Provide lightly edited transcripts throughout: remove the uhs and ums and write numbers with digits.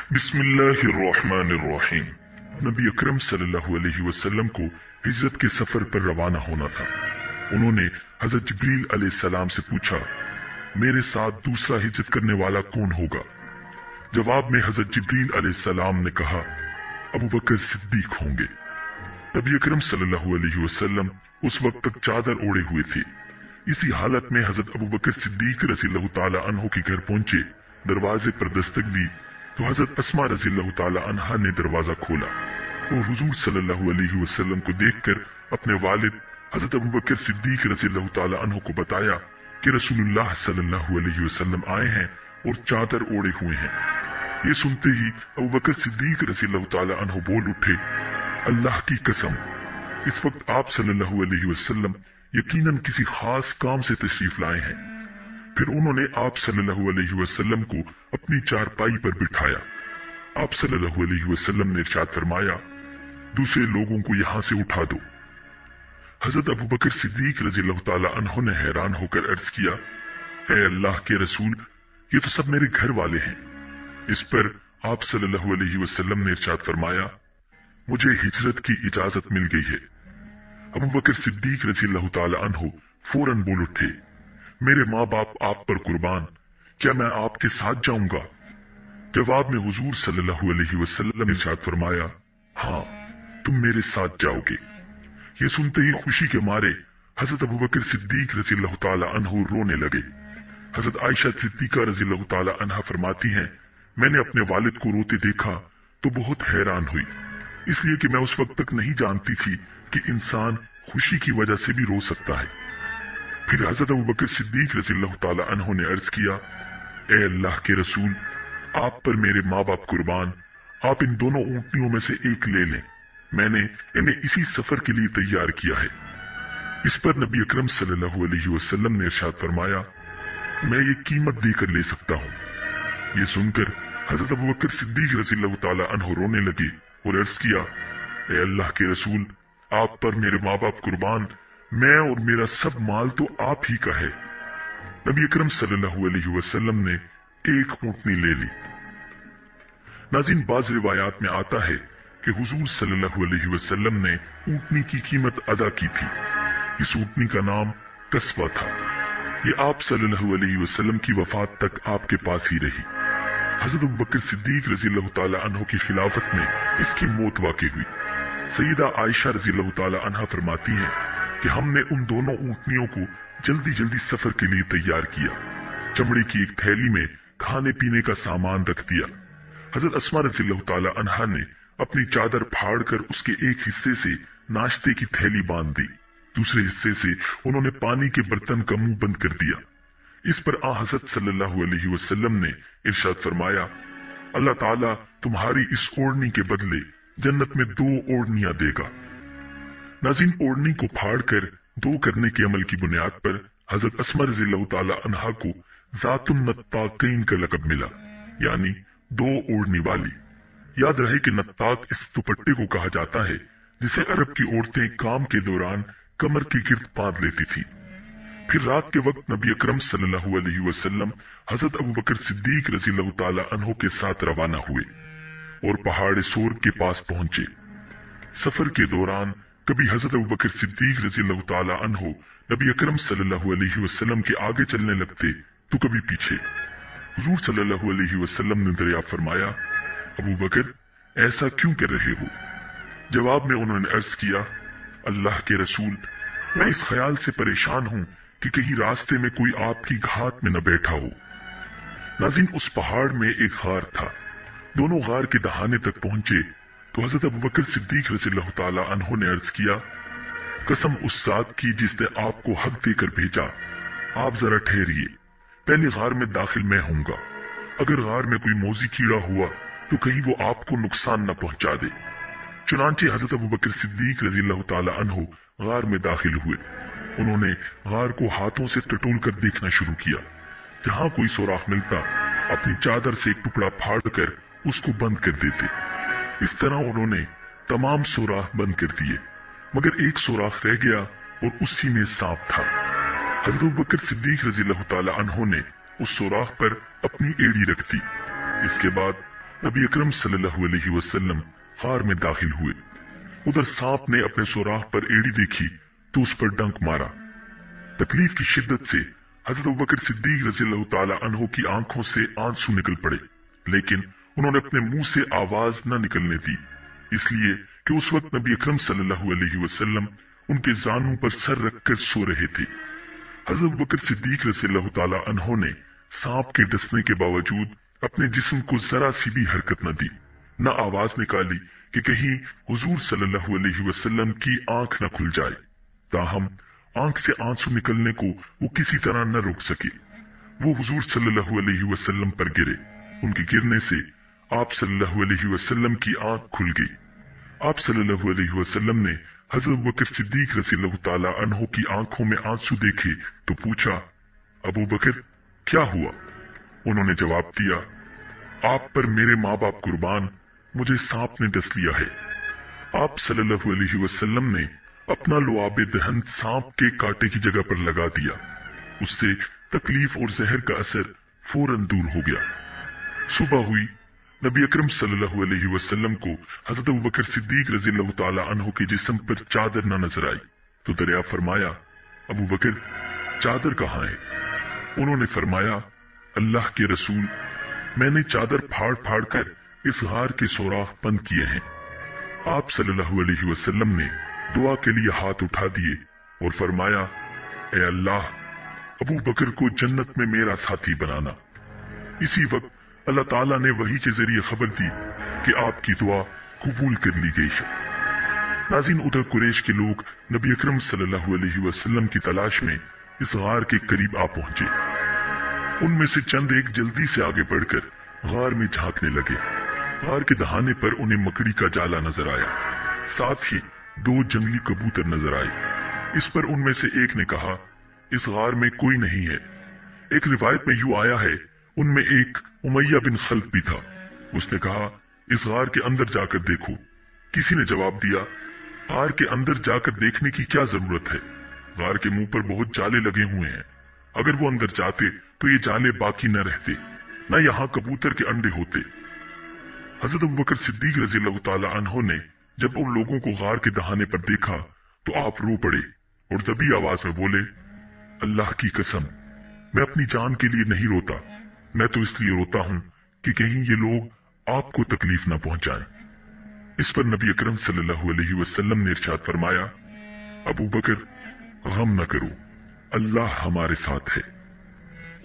بسم اللہ الرحمن الرحیم۔ نبی اکرم صلی اللہ علیہ وسلم کو ہجرت کے سفر پر روانہ ہونا تھا۔ انہوں نے حضرت جبریل علیہ السلام سے پوچھا، میرے ساتھ دوسرا ہجرت کرنے والا کون ہوگا؟ جواب میں حضرت جبریل علیہ السلام نے کہا، ابو بکر صدیق ہوں گے۔ نبی اکرم صلی اللہ علیہ وسلم اس وقت تک چادر اوڑے ہوئے تھے۔ اسی حالت میں حضرت ابو بکر صدیق رضی اللہ تعالی عنہ کے گھر پہنچے۔ دروازے پر دستک دی تو حضرت اسماء رضی اللہ تعالی عنہا نے دروازہ کھولا اور حضور صلی اللہ علیہ وسلم کو دیکھ کر اپنے والد حضرت ابو بکر صدیق رضی اللہ تعالی عنہ کو بتایا کہ رسول اللہ صلی اللہ علیہ وسلم آئے ہیں اور چادر اوڑے ہوئے ہیں۔ یہ سنتے ہی ابو بکر صدیق رضی اللہ تعالی عنہ بول اٹھے، اللہ کی قسم، اس وقت آپ صلی اللہ علیہ وسلم یقیناً کسی خاص کام سے تشریف لائے ہیں۔ پھر انہوں نے آپ صلی اللہ علیہ وسلم کو اپنی چارپائی پر بٹھایا۔ آپ صلی اللہ علیہ وسلم نے ارشاد فرمایا، دوسرے لوگوں کو یہاں سے اٹھا دو۔ حضرت ابو بکر صدیق رضی اللہ تعالی عنہ نے حیران ہو کر عرض کیا، اے اللہ کے رسول، یہ تو سب میرے گھر والے ہیں۔ اس پر آپ صلی اللہ علیہ وسلم نے ارشاد فرمایا، مجھے ہجرت کی اجازت مل گئی ہے۔ ابو بکر صدیق رضی اللہ تعالی عنہ فوراً بول اٹھے، میرے ماں باپ آپ پر قربان، کیا میں آپ کے ساتھ جاؤں گا؟ جواب میں حضور صلی اللہ علیہ وسلم نے ارشاد فرمایا، ہاں تم میرے ساتھ جاؤ گے۔ یہ سنتے ہی خوشی کے مارے حضرت ابو بکر صدیق رضی اللہ تعالی عنہ رونے لگے۔ حضرت عائشہ صدیقہ رضی اللہ تعالی عنہ فرماتی ہیں، میں نے اپنے والد کو روتے دیکھا تو بہت حیران ہوئی، اس لیے کہ میں اس وقت تک نہیں جانتی تھی کہ انسان خوشی کی وجہ سے بھی رو سکتا ہے۔ پھر حضرت ابو بکر صدیق رضی اللہ تعالی عنہ نے عرض کیا، اے اللہ کے رسول، آپ پر میرے ماں باپ قربان، آپ ان دونوں اونٹنیوں میں سے ایک لے لیں، میں نے انہیں اسی سفر کے لیے تیار کیا ہے۔ اس پر نبی اکرم صلی اللہ علیہ وسلم نے ارشاد فرمایا، میں یہ قیمت دے کر لے سکتا ہوں۔ یہ سن کر حضرت ابو بکر صدیق رضی اللہ تعالی عنہ رونے لگے اور عرض کیا، اے اللہ کے رسول، آپ پر میرے ماں باپ قربان، میں اور میرا سب مال تو آپ ہی کا ہے۔ نبی اکرم صلی اللہ علیہ وسلم نے ایک اونٹنی لے لی۔ ناظرین، بعض روایات میں آتا ہے کہ حضور صلی اللہ علیہ وسلم نے اونٹنی کی قیمت ادا کی تھی۔ اس اونٹنی کا نام قصوہ تھا۔ یہ آپ صلی اللہ علیہ وسلم کی وفات تک آپ کے پاس ہی رہی۔ حضرت ابو بکر صدیق رضی اللہ تعالی عنہ کی خلافت میں اس کی موت واقع ہوئی۔ سیدہ عائشہ رضی اللہ تعالی عنہ فرماتی ہیں کہ ہم نے ان دونوں اونٹنیوں کو جلدی جلدی سفر کے لیے تیار کیا، چمڑے کی ایک تھیلی میں کھانے پینے کا سامان رکھ دیا۔ حضرت اسماء رضی اللہ تعالی عنہا نے اپنی چادر پھاڑ کر اس کے ایک حصے سے ناشتے کی تھیلی باندھ دی، دوسرے حصے سے انہوں نے پانی کے برتن کا منہ بند کر دیا۔ اس پر آن حضرت صلی اللہ علیہ وسلم نے ارشاد فرمایا، اللہ تعالیٰ تمہاری اس اوڑھنی کے بدلے جنت میں 2 اوڑھنیاں دے گا۔ ناظرین، اوڑھنی کو پھاڑ کر 2 کرنے کے عمل کی بنیاد پر حضرت اسماء رضی اللہ تعالی عنہا کو ذات النطاقین کا لقب ملا، یعنی 2 اوڑھنی والی۔ یاد رہے کہ نطاق اس دوپٹے کو کہا جاتا ہے جسے عرب کی عورتیں کام کے دوران کمر کے گرد باندھ لیتی تھی۔ پھر رات کے وقت نبی اکرم صلی اللہ علیہ وسلم حضرت ابو بکر صدیق رضی اللہ تعالی عنہ کے ساتھ روانہ ہوئے اور پہاڑ سور کے پاس پہنچے۔ سفر کے دوران کبھی حضرت ابو بکر صدیق رضی اللہ تعالی عنہ نبی اکرم صلی اللہ علیہ وسلم کے آگے چلنے لگتے تو کبھی پیچھے۔ حضور صلی اللہ علیہ وسلم نے دریافت فرمایا، ابو بکر ایسا کیوں کر رہے ہو؟ جواب میں انہوں نے عرض کیا، اللہ کے رسول، میں اس خیال سے پریشان ہوں کہ کہیں راستے میں کوئی آپ کی گھات میں نہ بیٹھا ہو۔ ناظرین، اس پہاڑ میں ایک غار تھا۔ دونوں غار کے دہانے تک پہنچے تو حضرت ابو بکر صدیق رضی اللہ تعالی عنہ نے عرض کیا، قسم اس ذات کی جس نے آپ کو حق دے کر بھیجا، آپ ذرا ٹھہریے، پہلے غار میں داخل میں ہوں گا، اگر غار میں کوئی موذی کیڑا ہوا تو کہیں وہ آپ کو نقصان نہ پہنچا دے۔ چنانچہ حضرت ابو بکر صدیق رضی اللہ تعالی عنہ غار میں داخل ہوئے۔ انہوں نے غار کو ہاتھوں سے ٹٹول کر دیکھنا شروع کیا۔ جہاں کوئی سوراخ ملتا اپنی چادر سے ایک ٹکڑا پھاڑ کر اس کو بند کر دیتے۔ اس طرح انہوں نے تمام سوراخ بند کر دیے، مگر ایک سوراخ رہ گیا اور اسی میں سانپ تھا۔ حضرت ابو بکر صدیق رضی اللہ تعالی عنہ نے اس سوراخ پر اپنی ایڑی رکھ دی۔ اس کے بعد नबी अकरम सल्लल्लाहु अलैहि वसल्लम गार में दाखिल हुए। उधर सांप ने अपने सुराख पर एड़ी देखी तो उस पर डंक मारा। तकलीफ की शिद्दत से हजरत अबू बकर सिद्दीक रज़ियल्लाहु ताला अन्हु की आंखों से आंसू निकल पड़े, लेकिन उन्होंने अपने मुंह से आवाज न निकलने दी, इसलिए कि उस वक्त नबी अकरम सल्लल्लाहु अलैहि वसल्लम उनके जानों पर सर रखकर सो रहे थे। हजरत अबू बकर सिद्दीक रज़ियल्लाहु ताला अन्हु ने सांप के डसने के बावजूद अपने जिस्म को जरा सी भी हरकत न दी, न आवाज निकाली कि कहीं हुजूर सल्लल्लाहु अलैहि वसल्लम की आंख न खुल जाए। ताहम आंख से आंसू निकलने को वो किसी तरह न रोक सके। वो हुजूर सल्लल्लाहु अलैहि वसल्लम पर गिरे। उनके गिरने से आप सल्लल्लाहु अलैहि वसल्लम की आंख खुल गई। आप सल्लल्लाहु अलैहि वसल्लम ने हजरत अबू बकर सिद्दीक रज़ियल्लाहु ताला अन्हु की आंखों में आंसू देखे तो पूछा, अबू बकर क्या हुआ? उन्होंने जवाब दिया, आप पर मेरे माँ बाप कुर्बान, मुझे सांप ने डस लिया है। आप सल्लल्लाहु अलैहि वसल्लम ने अपना लुआबे दहन सांप के कांटे की जगह पर लगा दिया। उससे तकलीफ और जहर का असर फौरन दूर हो गया। सुबह हुई। नबी अकरम सल्लल्लाहु अलैहि वसल्लम को हजरत अबू बकर सिद्दीक रज़ियल्लाहु ताला अन्हु के जिस्म पर चादर न नजर आई तो दरियाफ्त फरमाया, अबू बकर चादर कहाँ है? उन्होंने फरमाया, अल्लाह के रसूल, मैंने चादर फाड़ फाड़ कर इस गार के सोराख बंद किए हैं। आप सल्लल्लाहु अलैहि वसल्लम ने दुआ के लिए हाथ उठा दिए और फरमाया, ए अल्लाह, अबू बकर को जन्नत में मेरा साथी बनाना। इसी वक्त अल्लाह ताला ने वही के जरिए खबर दी कि आपकी दुआ कबूल कर ली गई है। नाज़रीन, उधर कुरैश के लोग नबी अकरम सल्लल्लाहु अलैहि वसल्लम की तलाश में इस गार के करीब आ पहुंचे। उनमें से चंद एक जल्दी से आगे बढ़कर गार में झांकने लगे। गार के दहाने पर उन्हें मकड़ी का जाला नजर आया, साथ ही 2 जंगली कबूतर नजर आए। इस पर उनमें से एक ने कहा, इस गार में कोई नहीं है। एक रिवायत में यूं आया है, उनमें एक उमैया बिन खल्फ भी था। उसने कहा, इस गार के अंदर जाकर देखो। किसी ने जवाब दिया, गार के अंदर जाकर देखने की क्या जरूरत है? गार के मुंह पर बहुत जाले लगे हुए हैं। अगर वो अंदर जाते तो ये जाले बाकी न रहते, न यहाँ कबूतर के अंडे होते। हजरत अबू बकर सिद्दीक रज़ियल्लाहु ताला अन्हु ने जब उन लोगों को गार के दहाने पर देखा तो आप रो पड़े और दबी आवाज में बोले, अल्लाह की कसम, मैं अपनी जान के लिए नहीं रोता, मैं तो इसलिए रोता हूं कि कहीं ये लोग आपको तकलीफ न पहुंचाएं। इस पर नबी अकरम सल्लल्लाहु अलैहि वसल्लम ने इरशाद फरमाया, अबू बकर गम न करो, अल्लाह हमारे साथ है।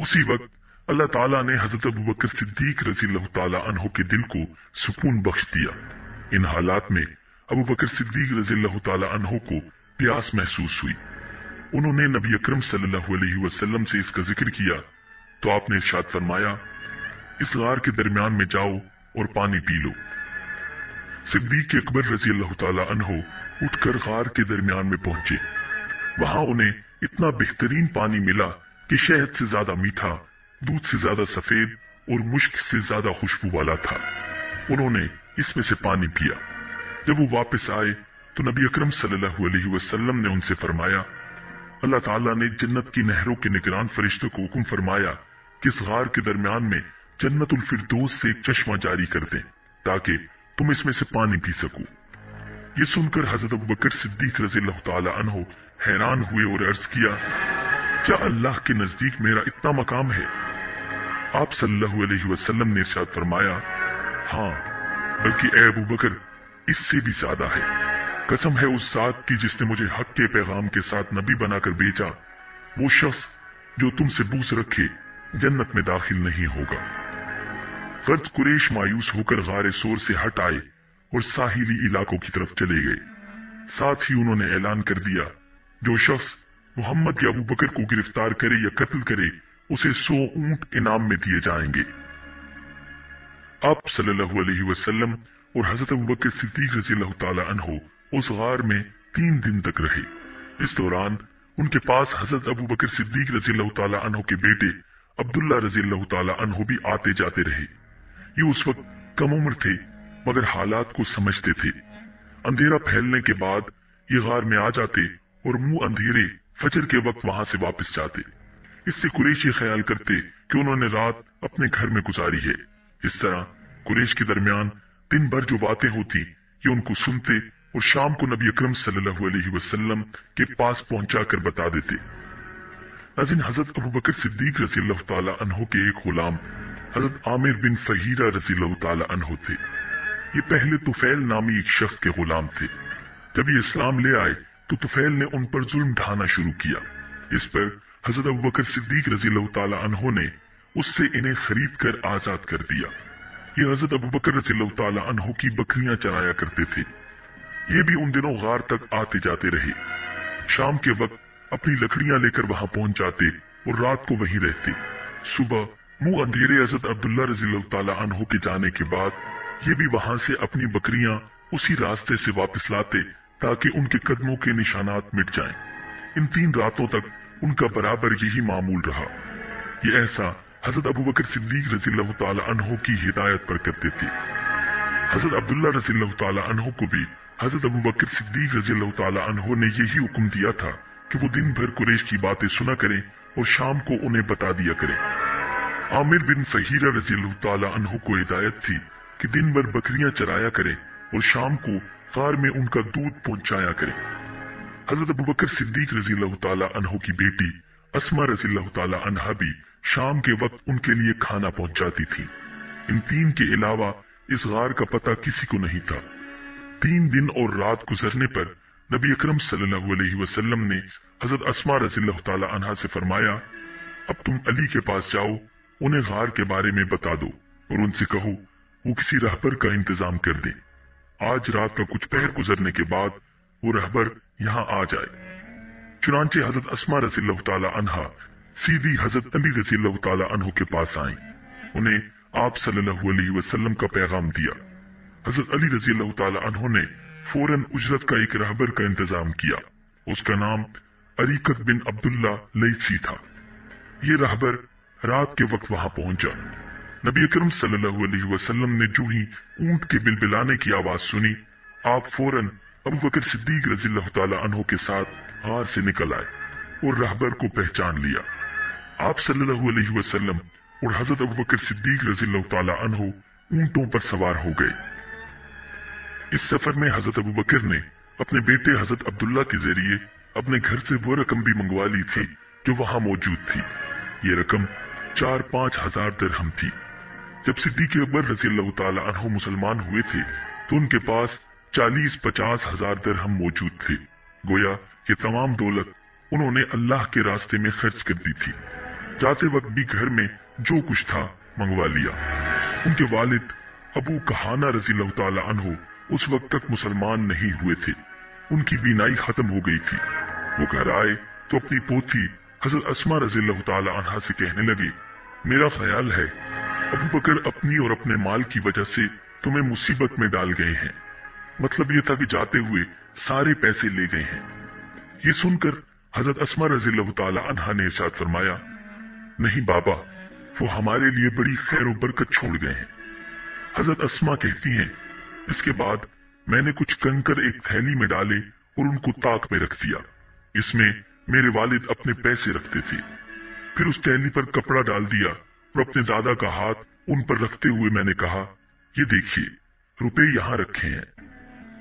उसी वक्त अल्लाह ताला ने हजरत अबू बकर सिद्दीक रज़ियल्लाहु ताला अन्हु के दिल को सुकून बख्श दिया। इन हालात में अबू बकर सिद्दीक रज़ियल्लाहु ताला अन्हु को प्यास महसूस हुई। उन्होंने नबी अकरम सल्लल्लाहु अलैहि वसल्लम से इसका जिक्र किया तो आपने इरशाद फरमाया, इस गार के दरमियान में जाओ और पानी पी लो। सिद्दीक अकबर रज़ियल्लाहु ताला अन्हु उठकर गार के दरमियान में पहुंचे। वहां उन्हें इतना बेहतरीन पानी मिला कि शहद से ज्यादा मीठा, दूध से ज्यादा सफेद और मुश्क से ज्यादा खुशबू वाला था। उन्होंने इसमें से पानी पिया। जब वो वापस आए तो नबी अकरम सल्लल्लाहु अलैहि वसल्लम ने उनसे फरमाया, अल्लाह ताला ने जन्नत की नहरों के निगरान फरिश्तों को हुक्म फरमाया कि इस गार के दरमियान में जन्नतुल फिरदौस से एक चश्मा जारी कर दें ताकि तुम इसमें से पानी पी सको। ये सुनकर हजरत अबू बकर सिद्दीक रज़ियल्लाहु ताला अन्हु हैरान हुए और अर्ज किया, क्या अल्लाह के नजदीक मेरा इतना मकाम है? आप सल्लल्लाहु अलैहि वसल्लम ने इरशाद फरमाया, हाँ, बल्कि ए अबू बकर, इससे भी ज्यादा है। कसम है उस जात की जिसने मुझे हक के पैगाम के साथ नबी बनाकर भेजा, वो शख्स जो तुमसे बूस रखे जन्नत में दाखिल नहीं होगा। गर्द कुरैश मायूस होकर गारे सोर से हट आए और साहिली इलाकों की तरफ चले गए। साथ ही उन्होंने ऐलान कर दिया, जो शख्स मोहम्मद या अबू बकर को गिरफ्तार करे या कत्ल करे उसे 100 ऊंट इनाम में दिए जाएंगे। आप सल्लल्लाहु अलैहि वसल्लम और हजरत अबू बकर सिद्दीक रज़ियल्लाहु ताला अन्हु उस गार में 3 दिन तक रहे। इस दौरान उनके पास हजरत अबू बकर सिद्दीक रज़ियल्लाहु ताला अन्हु के बेटे अब्दुल्ला रज़ियल्लाहु ताला अन्हु भी आते जाते रहे। ये उस वक्त कम उम्र थे मगर हालात को समझते थे। अंधेरा फैलने के बाद ये गार में आ जाते और मुंह अंधेरे फजर के वक्त वहां से वापस जाते। इससे कुरैशी ख्याल करते कि उन्होंने रात अपने घर में गुजारी है। इस तरह कुरैश के दरमियान दिन भर जो बातें होती ये उनको सुनते और शाम को नबी अकरम सल्लल्लाहु अलैहि वसल्लम के पास पहुंचाकर बता देते। नाज़रीन, हजरत अबू बकर सिद्दीक रज़ियल्लाहु ताला अन्हु के एक गुलाम हजरत आमिर बिन फहीरा रज़ियल्लाहु ताला अन्हु थे। ये पहले तुफैल नामी एक शख्स के गुलाम थे। जब ये इस्लाम ले आए तो तुफैल ने उन पर जुल्म ढाना शुरू किया। इस पर हजरत अबू बकर सिद्दीक रज़ियल्लाहु ताला अन्हु ने उससे इन्हें खरीद कर आजाद कर दिया। ये हजरत अबू बकर रज़ियल्लाहु ताला अन्हु की बकरियां चराया करते थे। ये भी उन दिनों गार तक आते जाते रहे। शाम के वक्त अपनी लकड़ियां लेकर वहां पहुंच जाते और रात को वहीं रहते। सुबह मुंह अंधेरे हजरत अब्दुल्ला रज़ियल्लाहु ताला अन्हु के जाने के बाद ये भी वहां से अपनी बकरियां उसी रास्ते से वापस लाते ताकि उनके कदमों के निशानात मिट जाएं। इन 3 रातों तक उनका बराबर यही मामूल रहा। ये ऐसा हजरत अबू बकर सिद्दीक रज़ियल्लाहु ताला अन्हु की हिदायत पर करते थे। हजरत अब्दुल्ला रज़ियल्लाहु ताला अन्हु को भी हजरत अबू बकर सिद्दीक रज़ियल्लाहु ताला अन्हु ने यही हुक्म दिया था कि वो दिन भर कुरैश की बातें सुना करें और शाम को उन्हें बता दिया करें। आमिर बिन फहीरा रज़ियल्लाहु ताला अन्हु को हिदायत थी कि दिन भर बकरियां चराया करें और शाम को गार में उनका दूध पहुंचाया करें। हजरत अबू बकर सिद्दीक रज़ियल्लाहु ताला अन्हु की बेटी अस्मा रज़ियल्लाहु ताला अन्हा भी शाम के वक्त उनके लिए खाना पहुंचाती थी। इन 3 के अलावा इस गार का पता किसी को नहीं था। 3 दिन और रात गुजरने पर नबी अकरम सल्लल्लाहु अलैहि वसल्लम ने हजरत अस्मा रज़ियल्लाहु ताला अन्हा से फरमाया, अब तुम अली के पास जाओ, उन्हें गार के बारे में बता दो और उनसे कहो वो किसी रहबर का इंतजाम कर दे। आज रात का कुछ पहर गुजरने के बाद वो रहबर यहाँ आ जाए। चुनांचे हजरत अस्मा रज़ियल्लाहु ताला अन्हा सीधी हजरत अली रज़ियल्लाहु ताला अन्हु के पास आए। उन्हें आप सल्लल्लाहु अलैहि वसल्लम का पैगाम दिया। हजरत अली रज़ियल्लाहु ताला अन्हु ने फौरन उजरत का एक रहबर का इंतजाम किया। उसका नाम अरीकत बिन अब्दुल्ला लैसी था। ये रहबर रात के वक्त वहां पहुंचा। नबी अकरम सल्लल्लाहु अलैहि वसल्लम ने जो ही ऊंट के बिलबिलाने की आवाज सुनी, आप फौरन अबू बकर सिद्दीक रज़ियल्लाहु ताला अन्हु के साथ गार से निकल आए और रहबर को पहचान लिया। आप सल्लल्लाहु अलैहि वसल्लम और हजरत अबू बकर सिद्दीक रज़ियल्लाहु ताला अन्हु ऊंटों पर सवार हो गए। इस सफर में हजरत अबू बकर ने अपने बेटे हजरत अब्दुल्ला के जरिए अपने घर से वो रकम भी मंगवा ली थी जो वहां मौजूद थी। ये रकम 4-5 हजार दिरहम थी। जब सिद्दीक अकबर रज़ियल्लाहु ताला अन्हु मुसलमान हुए थे तो उनके पास 40-50 हजार दिरहम मौजूद थे। गोया ये तमाम दौलत उन्होंने अल्लाह के रास्ते में खर्च कर दी थी। जाते वक्त भी घर में जो कुछ था मंगवा लिया। उनके वालिद अबू कहाना रज़ियल्लाहु ताला अन्हु उस वक्त तक मुसलमान नहीं हुए थे। उनकी बीनाई खत्म हो गई थी। वो घर आए तो अपनी पोती हजरत अस्मा रज़ियल्लाहु ताला अन्हा से कहने लगे, मेरा ख्याल है अबू बकर अपनी और अपने माल की वजह से तुम्हें मुसीबत में डाल गए हैं। मतलब ये था कि जाते हुए सारे पैसे ले गए हैं। ये सुनकर हजरत अस्मा रज़ियल्लाहु ताला अन्हा ने इरशाद फरमाया, नहीं बाबा, वो हमारे लिए बड़ी खैर और बरकत छोड़ गए हैं। हजरत अस्मा कहती हैं, इसके बाद मैंने कुछ कंकर एक थैली में डाले और उनको ताक में रख दिया। इसमें मेरे वालिद अपने पैसे रखते थे। फिर उस थैली पर कपड़ा डाल दिया और अपने दादा का हाथ उन पर रखते हुए मैंने कहा, ये देखिए रुपए यहाँ रखे हैं।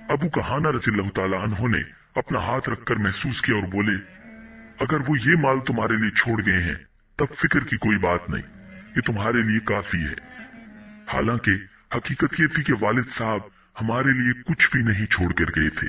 अबू कहाना रज़ियल्लाहु ताला अन्हु ने अपना हाथ रखकर महसूस किया और बोले, अगर वो ये माल तुम्हारे लिए छोड़ गए हैं तब फिक्र की कोई बात नहीं, ये तुम्हारे लिए काफी है। हालांकि हकीकत ये थी कि वालिद साहब हमारे लिए कुछ भी नहीं छोड़ कर गए थे।